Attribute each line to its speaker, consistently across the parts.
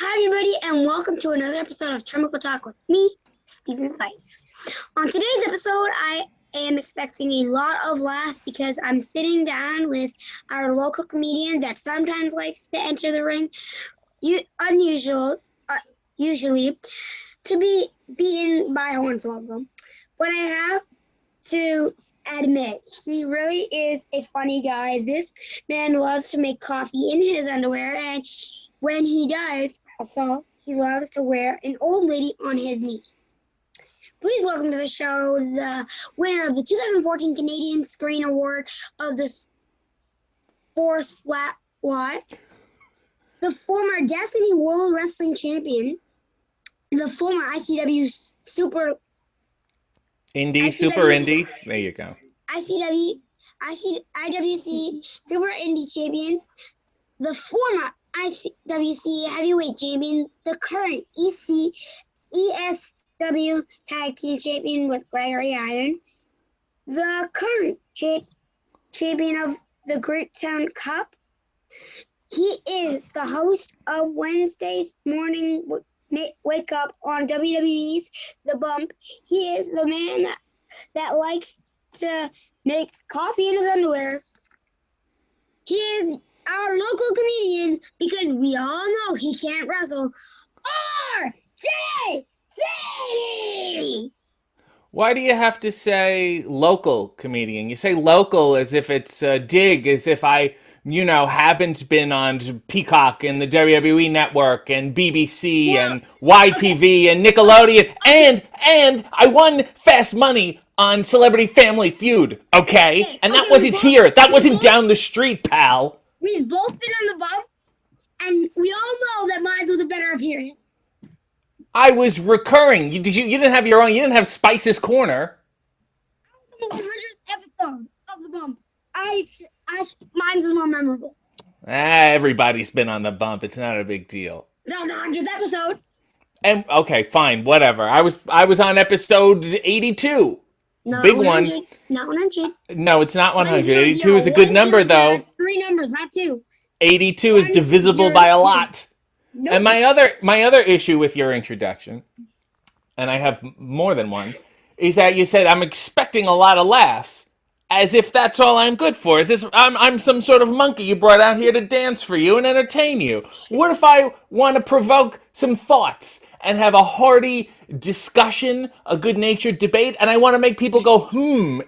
Speaker 1: Hi, everybody, and welcome to another episode of Chemical Talk with me, Steven Spice. On today's episode, I am expecting a lot of laughs because I'm sitting down with our local comedian that sometimes likes to enter the ring, usually to be beaten by Hornswoggle. But I have to admit, he really is a funny guy. This man loves to make coffee in his underwear, and when he does, also, he loves to wear an old lady on his knee. Please welcome to the show the winner of the 2014 Canadian Screen Award of the Fourth Flat Lot, the former Destiny World Wrestling Champion, the former
Speaker 2: Super Indie. There you go.
Speaker 1: IWC Super Indie Champion, the former IWC Heavyweight Champion, the current ESW Tag Team Champion with Gregory Iron, the current champion of the Great Town Cup. He is the host of Wednesday's Morning Wake Up on WWE's The Bump. He is the man that likes to make coffee in his underwear. He is our local comedian because we all know he can't wrestle. RJ City!
Speaker 2: Why do you have to say local comedian? You say local as if it's a dig, as if I, haven't been on Peacock and the WWE Network and BBC and YTV and Nickelodeon and I won Fast Money on Celebrity Family Feud, okay? And that wasn't here. That wasn't down the street, pal.
Speaker 1: We've both been on the bump, and we all know that mine was a better appearance.
Speaker 2: I was recurring. You didn't have your own. You didn't have Spice's Corner.
Speaker 1: The 100th episode of the bump. Mine's is more memorable.
Speaker 2: Everybody's been on the bump. It's not a big deal.
Speaker 1: No, the 100th episode.
Speaker 2: And okay, fine, whatever. I was on episode 82.
Speaker 1: No,
Speaker 2: big
Speaker 1: 100,
Speaker 2: one.
Speaker 1: Not 100.
Speaker 2: No, it's not 100. 82 is a good number, though.
Speaker 1: 3 numbers, not 2.
Speaker 2: 82 is divisible by a lot.
Speaker 1: Nope.
Speaker 2: And my other issue with your introduction, and I have more than one, is that you said I'm expecting a lot of laughs, as if that's all I'm good for. Is this I'm some sort of monkey you brought out here to dance for you and entertain you? What if I want to provoke some thoughts and have a hearty discussion, a good-natured debate, and I want to make people go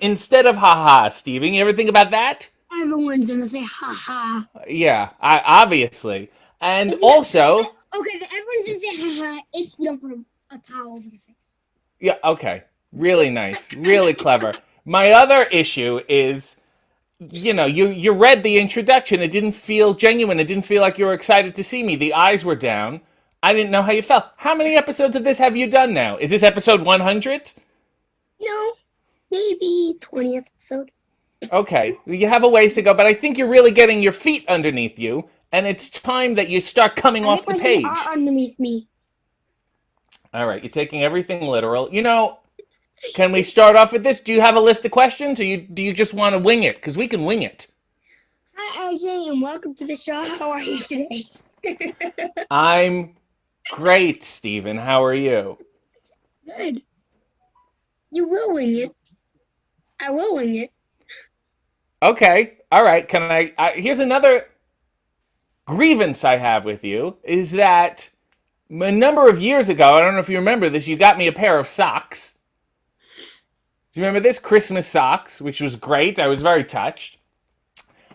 Speaker 2: instead of ha-ha, Steven? You ever think about that?
Speaker 1: Everyone's gonna say ha-ha.
Speaker 2: Yeah, obviously. And also...
Speaker 1: Okay, everyone's gonna say ha-ha if you don't put a towel over your face.
Speaker 2: Yeah, okay. Really nice. Really clever. My other issue is, you read the introduction. It didn't feel genuine. It didn't feel like you were excited to see me. The eyes were down. I didn't know how you felt. How many episodes of this have you done now? Is this episode 100?
Speaker 1: No, maybe 20th episode.
Speaker 2: Okay, you have a ways to go, but I think you're really getting your feet underneath you, and it's time that you start coming off the page.
Speaker 1: Are underneath me.
Speaker 2: All right, you're taking everything literal. Can we start off with this? Do you have a list of questions, or do you just want to wing it? Because we can wing it.
Speaker 1: Hi, RJ, and welcome to the show. How are you today?
Speaker 2: I'm great, Steven. How are you?
Speaker 1: Good. You will wing it. I will wing it.
Speaker 2: Okay. All right. Can I here's another grievance I have with you, is that a number of years ago, I don't know if you remember this, you got me a pair of socks. Do you remember this? Christmas socks, which was great. I was very touched.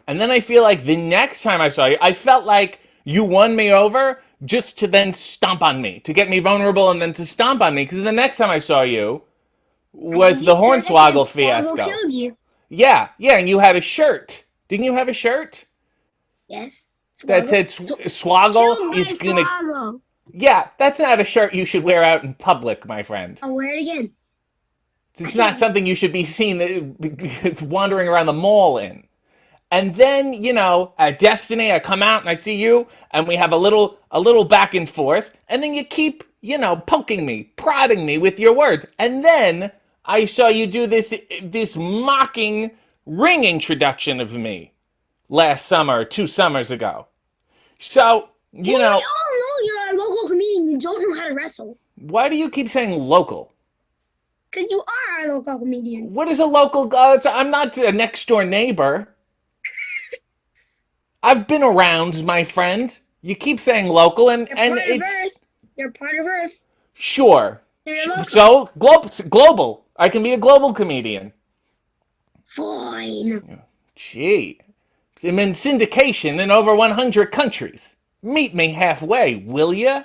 Speaker 2: And then I feel like the next time I saw you, I felt like you won me over just to then stomp on me, to get me vulnerable and then to stomp on me. Because the next time I saw you was the Hornswoggle fiasco.
Speaker 1: Killed you.
Speaker 2: Yeah, and you had a shirt. Didn't you have a shirt?
Speaker 1: Yes.
Speaker 2: That said Swoggle is gonna...
Speaker 1: Swoggle.
Speaker 2: Yeah, that's not a shirt you should wear out in public, my friend.
Speaker 1: I'll wear it again.
Speaker 2: It's not something you should be seen wandering around the mall in. And then, at Destiny, I come out and I see you, and we have a little back and forth, and then you keep, poking me, prodding me with your words. And then I saw you do this mocking ring introduction of me last summer, 2 summers ago. So,
Speaker 1: We all know you're a local you don't know how to wrestle.
Speaker 2: Why do you keep saying local?
Speaker 1: Because you are a local comedian.
Speaker 2: What is a local? I'm not a next door neighbor. I've been around, my friend. You keep saying local, and
Speaker 1: You're
Speaker 2: and
Speaker 1: part of
Speaker 2: it's
Speaker 1: Earth. You're part of Earth.
Speaker 2: sure.
Speaker 1: So you're local.
Speaker 2: So global. I can be a global comedian.
Speaker 1: Fine.
Speaker 2: Gee, I'm in syndication in over 100 countries. Meet me halfway, will ya?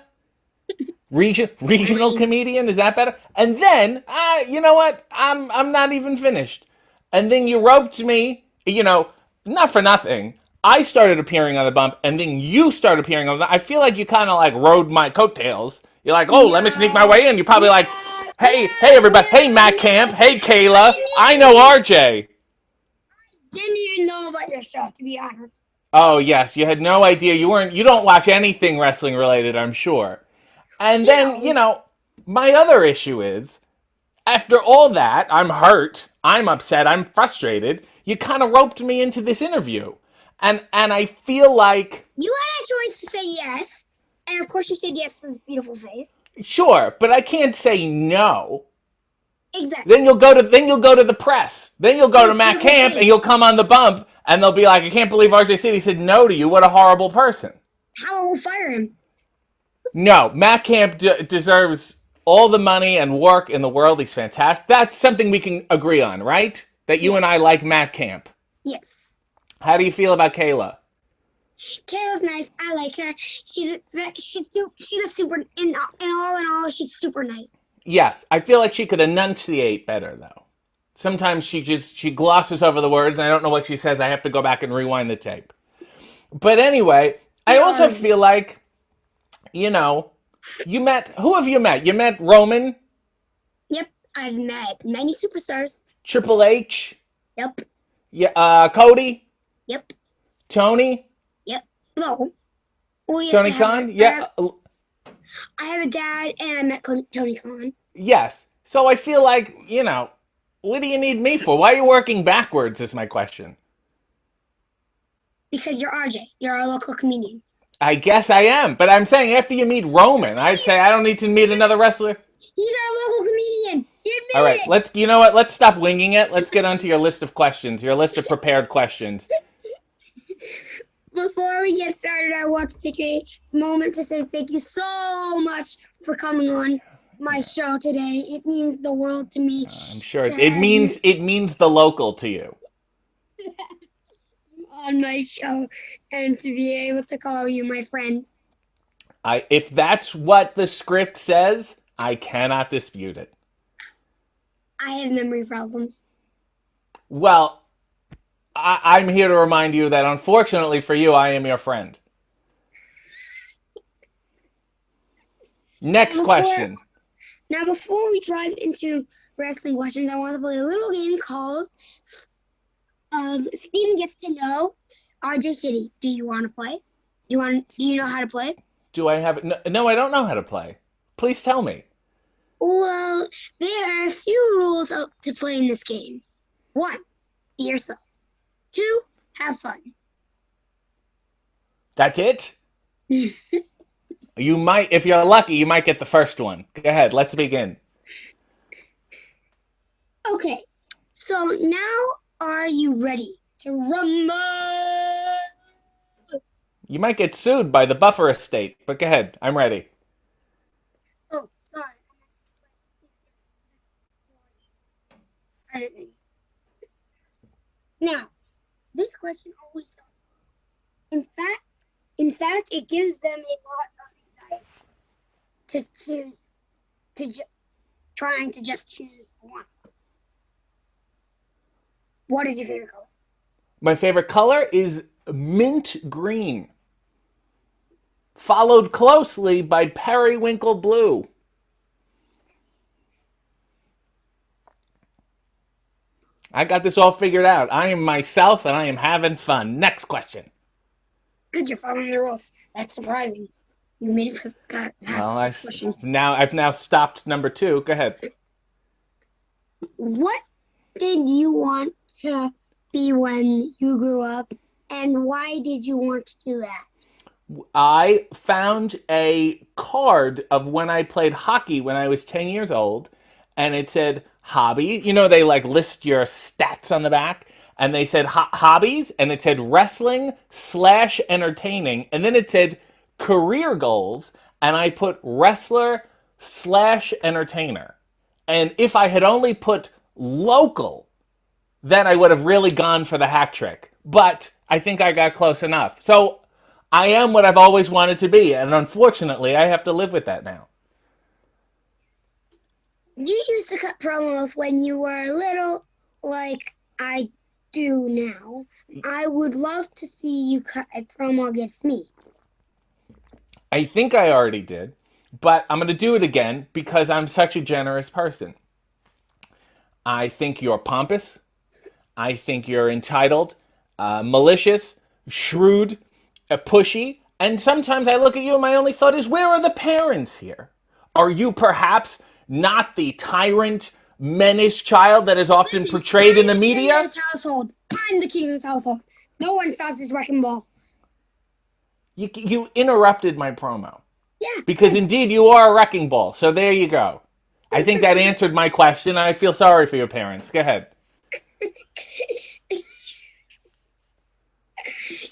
Speaker 2: Regional comedian, is that better? And then, you know what? I'm not even finished. And then you roped me, not for nothing. I started appearing on the bump, and then you started appearing on the. I feel like you kind of like rode my coattails. You're like, oh, let me sneak my way in. You're probably like, hey, everybody, hey, Matt Camp, hey, Kayla, I know RJ.
Speaker 1: Didn't even know about your show, to be honest.
Speaker 2: Oh yes, you had no idea. You don't watch anything wrestling related, I'm sure. And then,
Speaker 1: No.
Speaker 2: my other issue is, after all that, I'm hurt, I'm upset, I'm frustrated. You kind of roped me into this interview. And I feel like
Speaker 1: You had a choice to say yes. And of course you said yes to this beautiful face.
Speaker 2: sure, but I can't say no.
Speaker 1: Exactly.
Speaker 2: Then you'll go to the press. Then you'll go to
Speaker 1: This
Speaker 2: Matt
Speaker 1: beautiful
Speaker 2: Camp
Speaker 1: face.
Speaker 2: and you'll come on the bump and they'll be like, I can't believe RJ City said no to you. What a horrible person.
Speaker 1: How will fire him?
Speaker 2: No, Matt Camp deserves all the money and work in the world. He's fantastic. That's something we can agree on, right? That you and I
Speaker 1: Yes.
Speaker 2: like Matt Camp.
Speaker 1: Yes.
Speaker 2: How do you feel about Kayla?
Speaker 1: Kayla's nice. I like her. She's a super in all she's super nice.
Speaker 2: Yes, I feel like she could enunciate better though. Sometimes she glosses over the words and I don't know what she says. I have to go back and rewind the tape. But anyway, I also feel like, you met, who have you met? You met Roman?
Speaker 1: Yep, I've met many superstars.
Speaker 2: Triple H?
Speaker 1: Yep.
Speaker 2: Yeah, Cody?
Speaker 1: Yep.
Speaker 2: Tony?
Speaker 1: Yep. No. Well, yes,
Speaker 2: Tony Khan? Yeah.
Speaker 1: I have a dad, and I met Tony Khan.
Speaker 2: Yes. So I feel like, what do you need me for? Why are you working backwards is my question.
Speaker 1: Because you're RJ. You're our local comedian.
Speaker 2: I guess I am, but I'm saying after you meet Roman, I'd say I don't need to meet another wrestler.
Speaker 1: He's our local comedian. You
Speaker 2: All right,
Speaker 1: admitted
Speaker 2: let's let's stop winging it. Let's get onto your list of questions, your list of prepared questions.
Speaker 1: Before we get started, I want to take a moment to say thank you so much for coming on my show today. It means the world to me.
Speaker 2: I'm sure it means the local to you.
Speaker 1: On my show and to be able to call you my friend.
Speaker 2: If that's what the script says, I cannot dispute it.
Speaker 1: I have memory problems.
Speaker 2: Well, I'm here to remind you that unfortunately for you, I am your friend. Next question.
Speaker 1: Now, before we dive into wrestling questions, I want to play a little game called Steven Gets to Know RJ City. Do you want to play? Do you know how to play?
Speaker 2: Do I have no, I don't know how to play. Please tell me.
Speaker 1: Well, there are a few rules to play in this game. 1, be yourself. 2, have fun.
Speaker 2: That's it? You might, if you're lucky, you might get the first one. Go ahead, let's begin.
Speaker 1: Okay, so now are you ready to rumble?
Speaker 2: You might get sued by the Buffer estate, but go ahead, I'm ready.
Speaker 1: Oh, sorry. Now, this question always starts. In fact, it gives them a lot of anxiety to choose, trying to just choose one. What is your favorite color?
Speaker 2: My favorite color is mint green, followed closely by periwinkle blue. I got this all figured out. I am myself and I am having fun. Next question.
Speaker 1: Good, you're following the rules. That's surprising. You made it for
Speaker 2: Well, I've now stopped number 2. Go ahead.
Speaker 1: What did you want to be when you grew up, and why did you want to do that?
Speaker 2: I found a card of when I played hockey when I was 10 years old, and it said hobby. You know, they like list your stats on the back, and they said hobbies, and it said wrestling slash entertaining, and then it said career goals, and I put wrestler slash entertainer. And if I had only put local, then I would have really gone for the hack trick. But I think I got close enough. So I am what I've always wanted to be, and unfortunately, I have to live with that now.
Speaker 1: You used to cut promos when you were little, like I do now. I would love to see you cut a promo against me.
Speaker 2: I think I already did, but I'm going to do it again because I'm such a generous person. I think you're pompous. I think you're entitled, malicious, shrewd, pushy, and sometimes I look at you and my only thought is, where are the parents here? Are you perhaps not the tyrant, menace child that is often portrayed in the media?
Speaker 1: I'm the king of this household. I'm the king of this household. No one stops this wrecking ball.
Speaker 2: You interrupted my promo.
Speaker 1: Yeah.
Speaker 2: Because indeed you are a wrecking ball. So there you go. I think that answered my question. I feel sorry for your parents. Go ahead.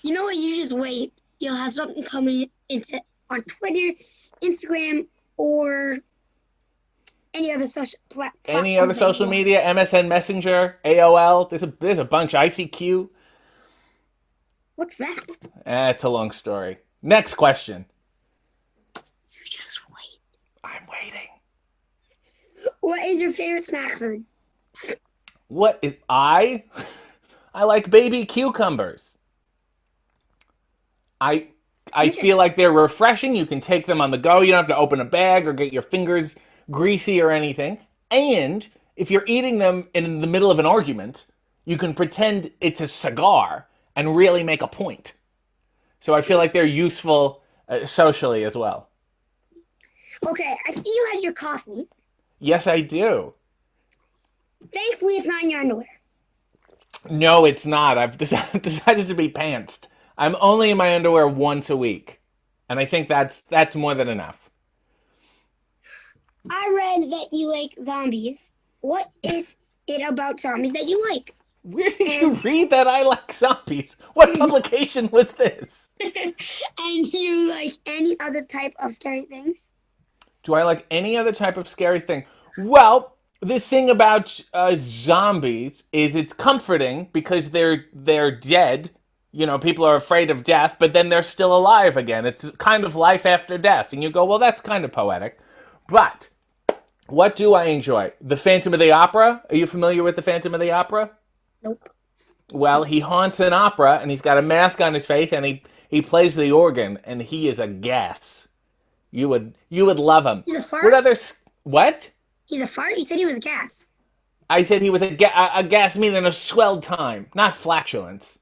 Speaker 1: You know what? You just wait. You'll have something coming into on Twitter, Instagram, or any other social platform.
Speaker 2: Any other social media? MSN Messenger, AOL. There's a bunch. ICQ.
Speaker 1: What's that?
Speaker 2: It's a long story. Next question.
Speaker 1: You just wait.
Speaker 2: I'm waiting.
Speaker 1: What is your favorite snack food?
Speaker 2: What is I like baby cucumbers. I feel like they're refreshing. You can take them on the go. You don't have to open a bag or get your fingers greasy or anything. And if you're eating them in the middle of an argument, you can pretend it's a cigar and really make a point. So I feel like they're useful socially as well.
Speaker 1: Okay, I see you had your coffee.
Speaker 2: Yes, I do.
Speaker 1: Thankfully, it's not in your underwear.
Speaker 2: No, it's not. I've decided to be pantsed. I'm only in my underwear once a week. And I think that's more than enough.
Speaker 1: I read that you like zombies. What is it about zombies that you like?
Speaker 2: Where did you read that I like zombies? What publication was this?
Speaker 1: And you like any other type of scary things?
Speaker 2: Do I like any other type of scary thing? Well, the thing about zombies is it's comforting because they're dead. You know, people are afraid of death, but then they're still alive again. It's kind of life after death. And you go, well, that's kind of poetic. But what do I enjoy? The Phantom of the Opera? Are you familiar with the Phantom of the Opera?
Speaker 1: Nope.
Speaker 2: Well, he haunts an opera, and he's got a mask on his face, and he plays the organ, and he is a gas. You would love him.
Speaker 1: He's a fart?
Speaker 2: What other... What?
Speaker 1: He's a fart? You said he was a gas.
Speaker 2: I said he was a gas meaning a swelled time, not flatulence.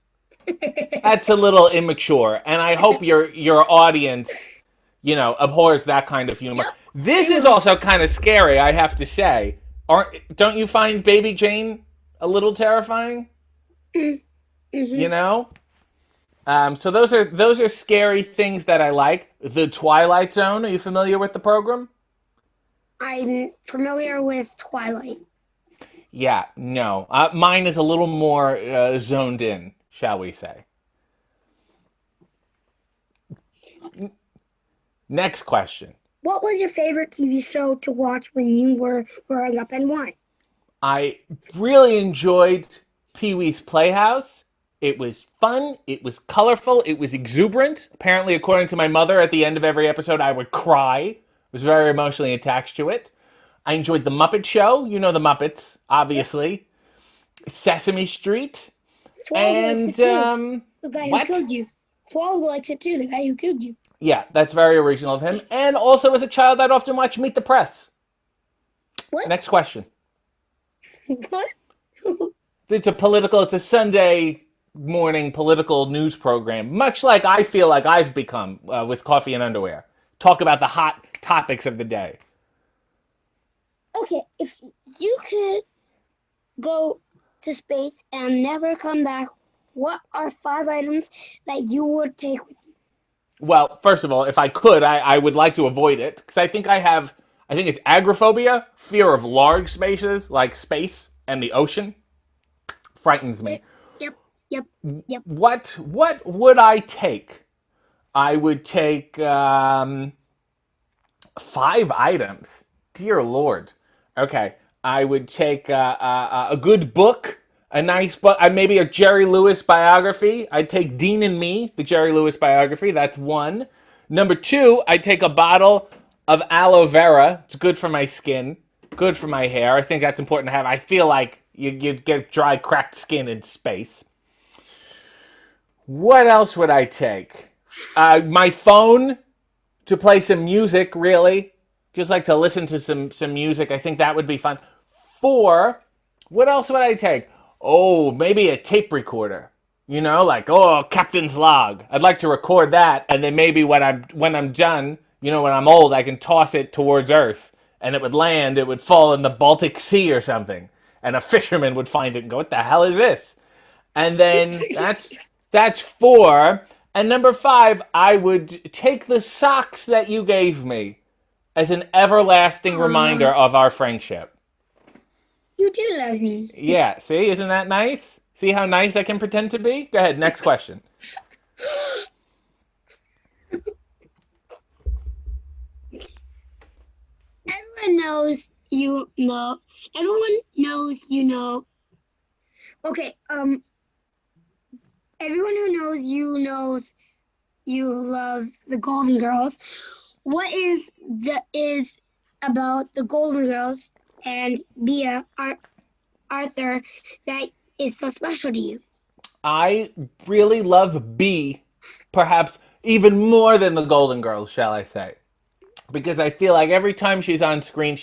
Speaker 2: That's a little immature, and I hope your audience, abhors that kind of humor. Yep. This is also kind of scary, I have to say. Don't you find Baby Jane a little terrifying? Mm-hmm. So those are scary things that I like. The Twilight Zone. Are you familiar with the program?
Speaker 1: I'm familiar with Twilight.
Speaker 2: Yeah, no. Mine is a little more zoned in, shall we say. Next question.
Speaker 1: What was your favorite TV show to watch when you were growing up, and why?
Speaker 2: I really enjoyed Pee-wee's Playhouse. It was fun. It was colorful. It was exuberant. Apparently, according to my mother, at the end of every episode, I would cry. I was very emotionally attached to it. I enjoyed The Muppet Show. You know The Muppets, obviously. Yep. Sesame Street.
Speaker 1: Swallow likes it too. The guy who killed you. Swallow likes it too, the guy who killed you.
Speaker 2: Yeah, that's very original of him. And also, as a child, I'd often watch Meet the Press.
Speaker 1: What?
Speaker 2: Next question.
Speaker 1: What?
Speaker 2: It's a Sunday morning political news program, much like I feel like I've become with Coffee and Underwear. Talk about the hot topics of the day.
Speaker 1: Okay, if you could go to space and never come back, what are 5 items that you would take with you?
Speaker 2: Well, first of all, if I could, I would like to avoid it because I think it's agoraphobia, fear of large spaces like space and the ocean frightens me.
Speaker 1: Yep, yep, yep, yep.
Speaker 2: What would I take? I would take 5 items. Dear Lord. Okay, I would take a good book, a nice book, maybe a Jerry Lewis biography. I'd take Dean and Me, the Jerry Lewis biography. That's one. Number two, I'd take a bottle of aloe vera. It's good for my skin, good for my hair. I think that's important to have. I feel like you get dry, cracked skin in space. What else would I take? My phone to play some music, really. Just like to listen to some music. I think that would be fun. Four, what else would I take? Oh, maybe a tape recorder. You know, like Captain's Log. I'd like to record that, and then maybe when I'm done, when I'm old, I can toss it towards Earth, and it would land. It would fall in the Baltic Sea or something, and a fisherman would find it and go, "What the hell is this?" And then that's four. And number five, I would take the socks that you gave me as an everlasting reminder
Speaker 1: Aw,
Speaker 2: of our friendship.
Speaker 1: you do love me.
Speaker 2: Yeah, see, isn't that nice? See how nice I can pretend to be? Go ahead, next question.
Speaker 1: Everyone knows you know. Everyone knows you know. Okay, everyone who knows you knows you love the Golden Girls. What is about the Golden Girls and Arthur that is so special to you?
Speaker 2: I really love B, perhaps even more than the Golden Girls, shall I say. Because I feel like every time she's on screen,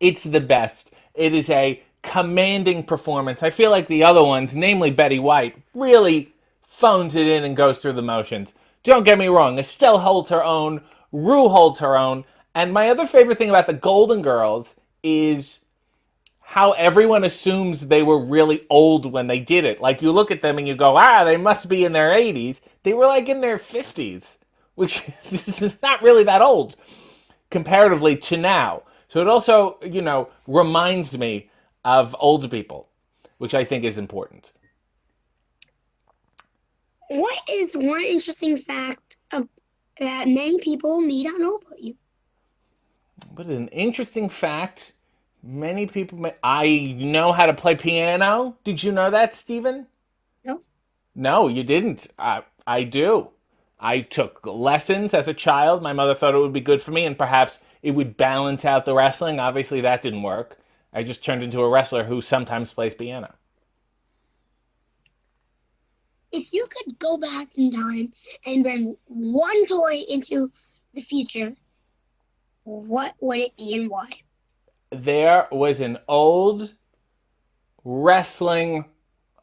Speaker 2: it's the best. It is a commanding performance. I feel like the other ones, namely Betty White, really phones it in and goes through the motions. Don't get me wrong, Estelle holds her own, Rue holds her own, and my other favorite thing about the Golden Girls is how everyone assumes they were really old when they did it. Like you look at them and you go, they must be in their 80s. They were like in their 50s, which is not really that old comparatively to now. So it also, reminds me of old people, which I think is important.
Speaker 1: What is one interesting fact that many people may not know about you?
Speaker 2: But an interesting fact, many people I know how to play piano. Did you know that, Stephen?
Speaker 1: No.
Speaker 2: No, you didn't. I do. I took lessons as a child. My mother thought it would be good for me, and perhaps it would balance out the wrestling. Obviously, that didn't work. I just turned into a wrestler who sometimes plays piano.
Speaker 1: If you could go back in time and bring one toy into the future, what would it be and why?
Speaker 2: There was an old wrestling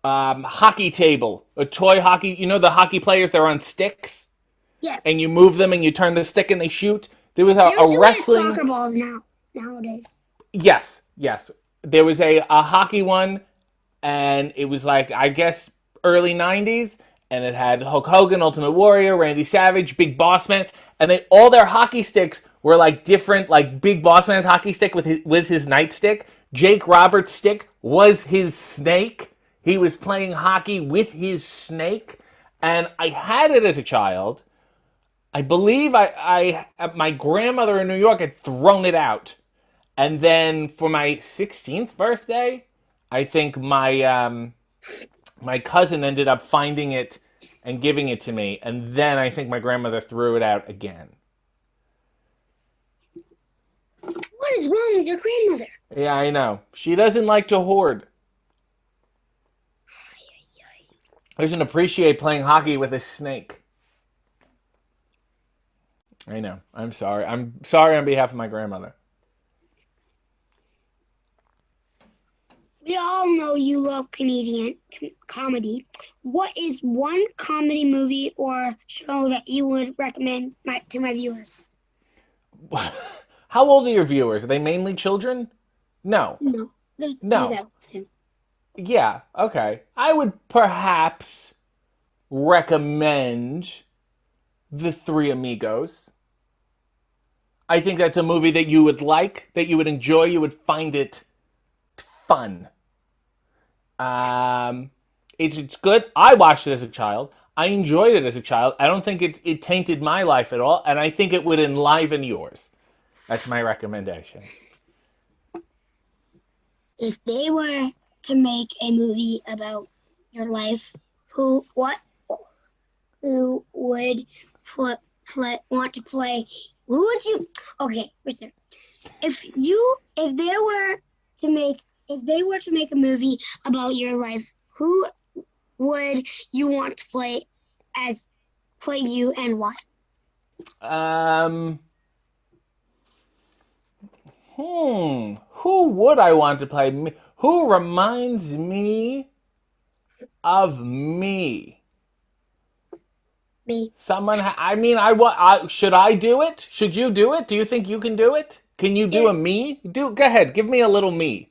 Speaker 2: hockey table, a toy hockey. You know the hockey players? They're on sticks,
Speaker 1: Yes.
Speaker 2: and you move them, and you turn the stick, and they shoot. There was
Speaker 1: They
Speaker 2: a
Speaker 1: also wear
Speaker 2: wrestling.
Speaker 1: soccer balls nowadays.
Speaker 2: Yes, yes. There was a hockey one, and it was like, I guess, early 90s, and it had Hulk Hogan, Ultimate Warrior, Randy Savage, Big Boss Man, and all their hockey sticks were like different, like Big Boss Man's hockey stick was his nightstick. Jake Roberts' stick was his snake. He was playing hockey with his snake, and I had it as a child. I believe my grandmother in New York had thrown it out. And then for my 16th birthday, I think my cousin ended up finding it and giving it to me. And then I think my grandmother threw it out again.
Speaker 1: What is wrong with your grandmother?
Speaker 2: Yeah, I know. She doesn't like to hoard. Doesn't appreciate playing hockey with a snake. I know. I'm sorry. I'm sorry on behalf of my grandmother.
Speaker 1: We all know you love comedy. What is one comedy movie or show that you would recommend to my viewers?
Speaker 2: How old are your viewers? Are they mainly children? No.
Speaker 1: No, there's
Speaker 2: No.
Speaker 1: adults too.
Speaker 2: Yeah, okay. I would perhaps recommend The Three Amigos. I think that's a movie that you would like, that you would enjoy, you would find it fun. It's good. I watched it as a child. I enjoyed it as a child. I don't think it tainted my life at all, and I think it would enliven yours. That's my recommendation.
Speaker 1: If they were to make a movie about your life, who would want to play? Who would you? Okay, Richard. If they were to make a movie about your life, who would you want to play you and why?
Speaker 2: Who would I want to play me? Who reminds me of me?
Speaker 1: Me.
Speaker 2: Someone. Should I do it? Should you do it? Do you think you can do it? Can you do a me? Go ahead. Give me a little me.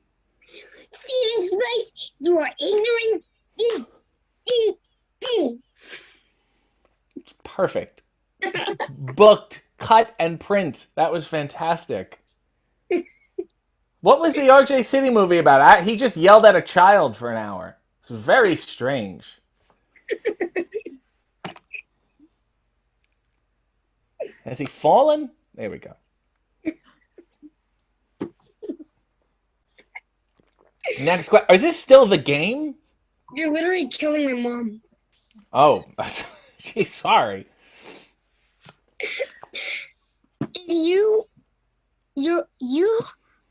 Speaker 1: Steven Spice, you are ignorant.
Speaker 2: Perfect. Booked, cut, and print. That was fantastic. What was the RJ City movie about? He just yelled at a child for an hour. It's very strange. Has he fallen? There we go. Next question. Is this still the game?
Speaker 1: You're literally killing my mom.
Speaker 2: Oh, she's sorry.
Speaker 1: You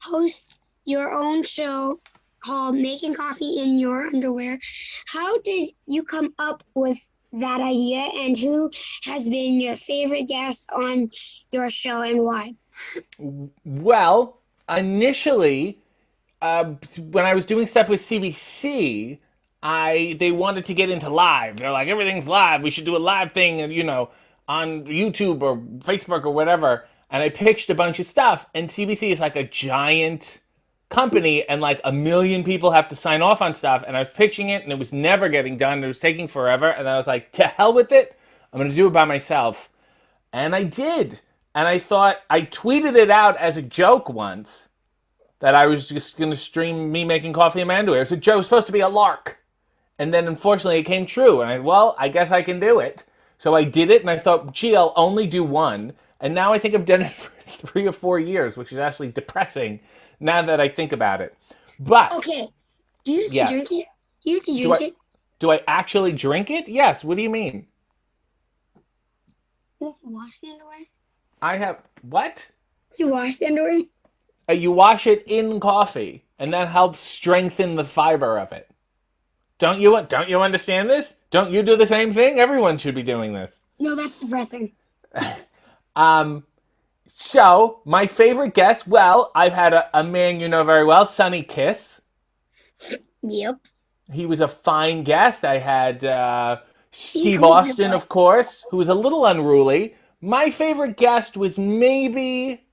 Speaker 1: host your own show called Making Coffee in Your Underwear. How did you come up with that idea, and who has been your favorite guest on your show and why?
Speaker 2: Well, initially, when I was doing stuff with CBC, they wanted to get into live. They're like, everything's live. We should do a live thing, and on YouTube or Facebook or whatever. And I pitched a bunch of stuff, and CBC is like a giant company, and like 1 million people have to sign off on stuff. And I was pitching it, and it was never getting done. It was taking forever, and I was like, to hell with it. I'm going to do it by myself. And I did. And I tweeted it out as a joke once that I was just going to stream me making coffee in my underwear. It was a joke. It was supposed to be a lark. And then, unfortunately, it came true. And I guess I can do it. So I did it, and I thought, gee, I'll only do one. And now I think I've done it for 3 or 4 years, which is actually depressing now that I think about it. But
Speaker 1: okay, do you have to drink it? Do you have to drink it?
Speaker 2: Do I actually drink it? Yes. What do you mean?
Speaker 1: You have to wash the underwear?
Speaker 2: I have what?
Speaker 1: You wash the underwear?
Speaker 2: You wash it in coffee, and that helps strengthen the fiber of it. Don't you understand this? Don't you do the same thing? Everyone should be doing this.
Speaker 1: No, that's depressing.
Speaker 2: So, my favorite guest, well, I've had a man you know very well, Sonny Kiss.
Speaker 1: Yep.
Speaker 2: He was a fine guest. I had Steve Austin, of course, who was a little unruly. My favorite guest was maybe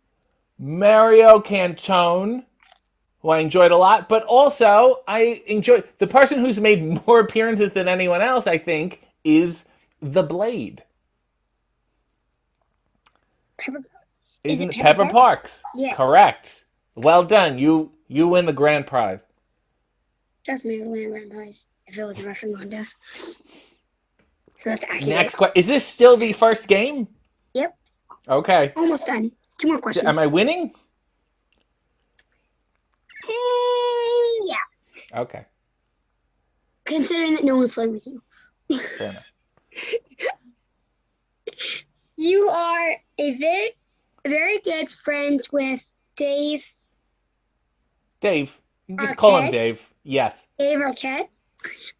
Speaker 2: Mario Cantone, who I enjoyed a lot. But also, I enjoyed... The person who's made more appearances than anyone else, I think, is The Blade. Isn't it Pepper Parks?
Speaker 1: Yes.
Speaker 2: Correct. Well done. You win the grand prize.
Speaker 1: Trust me, I would win a grand prize if it was a wrestling contest. So that's accurate.
Speaker 2: Next question. Is this still the first game?
Speaker 1: Yep.
Speaker 2: Okay.
Speaker 1: Almost done. 2 more questions.
Speaker 2: Am I winning?
Speaker 1: Yeah.
Speaker 2: Okay.
Speaker 1: Considering that no one's playing with you.
Speaker 2: Fair enough.
Speaker 1: You are a very, very good friends with Dave.
Speaker 2: Dave. You can just call him Dave. Yes.
Speaker 1: Dave Arquette.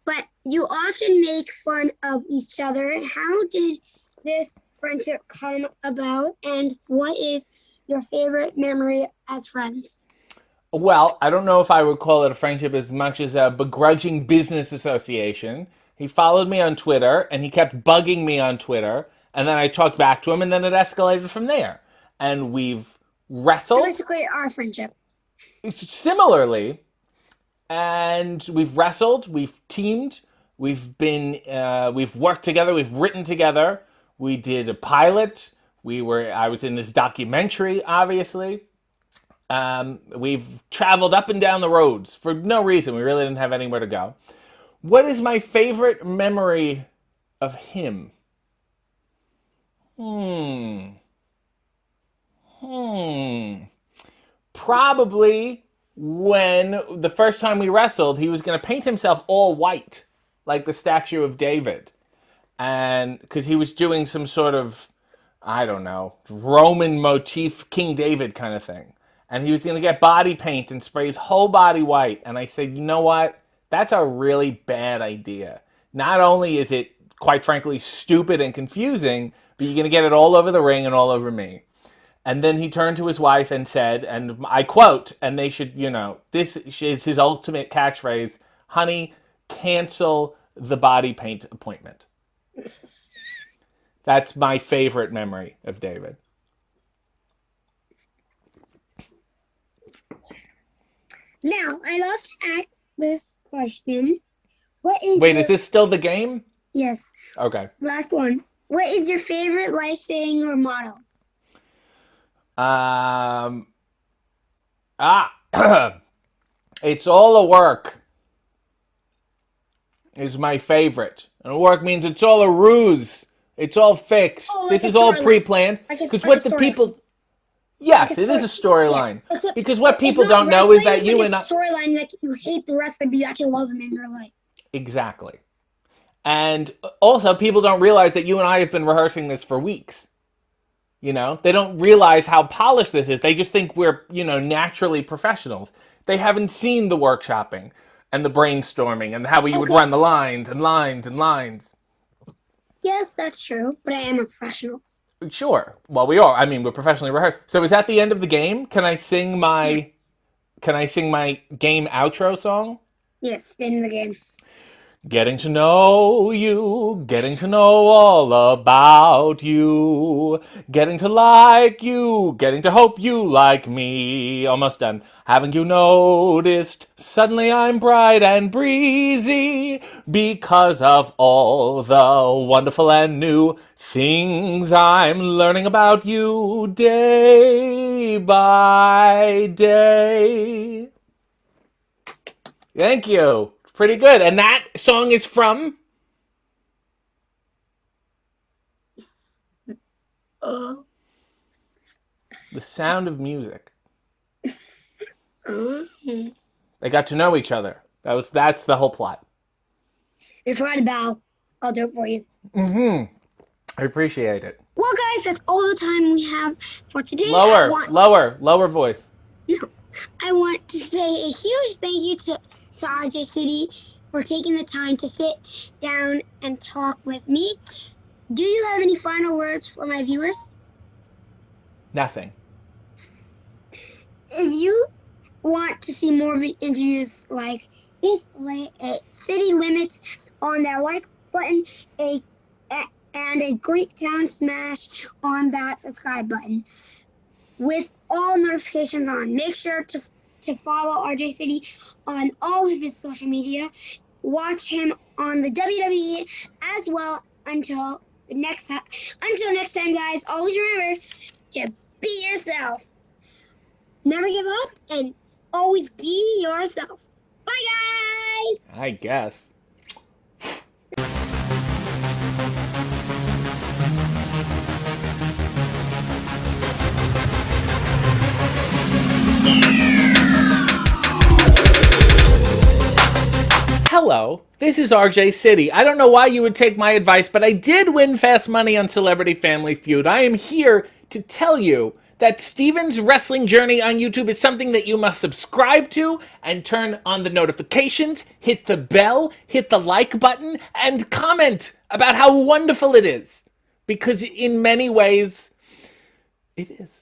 Speaker 1: But you often make fun of each other. How did this friendship come about, and what is your favorite memory as friends?
Speaker 2: Well, I don't know if I would call it a friendship as much as a begrudging business association. He followed me on Twitter, and he kept bugging me on Twitter, and then I talked back to him, and then it escalated from there. And we've wrestled.
Speaker 1: So basically, our friendship.
Speaker 2: Similarly, and we've wrestled, we've teamed, we've worked together, we've written together, We did a pilot. I was in this documentary, obviously. We've traveled up and down the roads for no reason. We really didn't have anywhere to go. What is my favorite memory of him? Hmm. Probably when the first time we wrestled, he was going to paint himself all white, like the statue of David. And because he was doing some sort of, I don't know, Roman motif, King David kind of thing. And he was going to get body paint and spray his whole body white. And I said, you know what? That's a really bad idea. Not only is it, quite frankly, stupid and confusing, but you're going to get it all over the ring and all over me. And then he turned to his wife and said, and I quote, and they should, this is his ultimate catchphrase, honey, cancel the body paint appointment. That's my favorite memory of David.
Speaker 1: Now, I love to ask this question.
Speaker 2: Is this still the game?
Speaker 1: Yes.
Speaker 2: Okay.
Speaker 1: Last one. What is your favorite life saying or motto?
Speaker 2: It's all a work is my favorite. And work means it's all a ruse. It's all fixed. This is all pre-planned. Because what the people... Yes, it is a storyline. Yeah. Because what people don't know is that you and I...
Speaker 1: It's a storyline that you hate the wrestler, but you actually love him in real life.
Speaker 2: Exactly. And also, people don't realize that you and I have been rehearsing this for weeks. They don't realize how polished this is. They just think we're, naturally professionals. They haven't seen the workshopping and the brainstorming and how we would run the lines and lines and lines.
Speaker 1: Yes, that's true, but I am a professional.
Speaker 2: Sure. Well, we are. I mean, we're professionally rehearsed. So is that the end of the game? Can I sing my game outro song?
Speaker 1: Yes, the end of the game.
Speaker 2: Getting to know you, getting to know all about you, getting to like you, getting to hope you like me. Almost done. Haven't you noticed? Suddenly I'm bright and breezy because of all the wonderful and new things I'm learning about you day by day. Thank you. Pretty good. And that song is from? The Sound of Music. They got to know each other. That's the whole plot.
Speaker 1: If I had a bow, I'll do it for you.
Speaker 2: I appreciate it.
Speaker 1: Well, guys, that's all the time we have for today.
Speaker 2: Lower voice.
Speaker 1: No. I want to say a huge thank you to RJ City for taking the time to sit down and talk with me. Do you have any final words for my viewers?
Speaker 2: Nothing.
Speaker 1: If you want to see more interviews like this, city limits on that like button, and a Greek Town smash on that subscribe button with all notifications on. Make sure to follow RJ City on all of his social media. Watch him on the WWE as well. Until next time, guys, always remember to be yourself. Never give up and always be yourself. Bye, guys!
Speaker 2: I guess. Hello, this is RJ City. I don't know why you would take my advice, but I did win fast money on Celebrity Family Feud. I am here to tell you that Steven's wrestling journey on YouTube is something that you must subscribe to and turn on the notifications, hit the bell, hit the like button, and comment about how wonderful it is. Because in many ways, it is.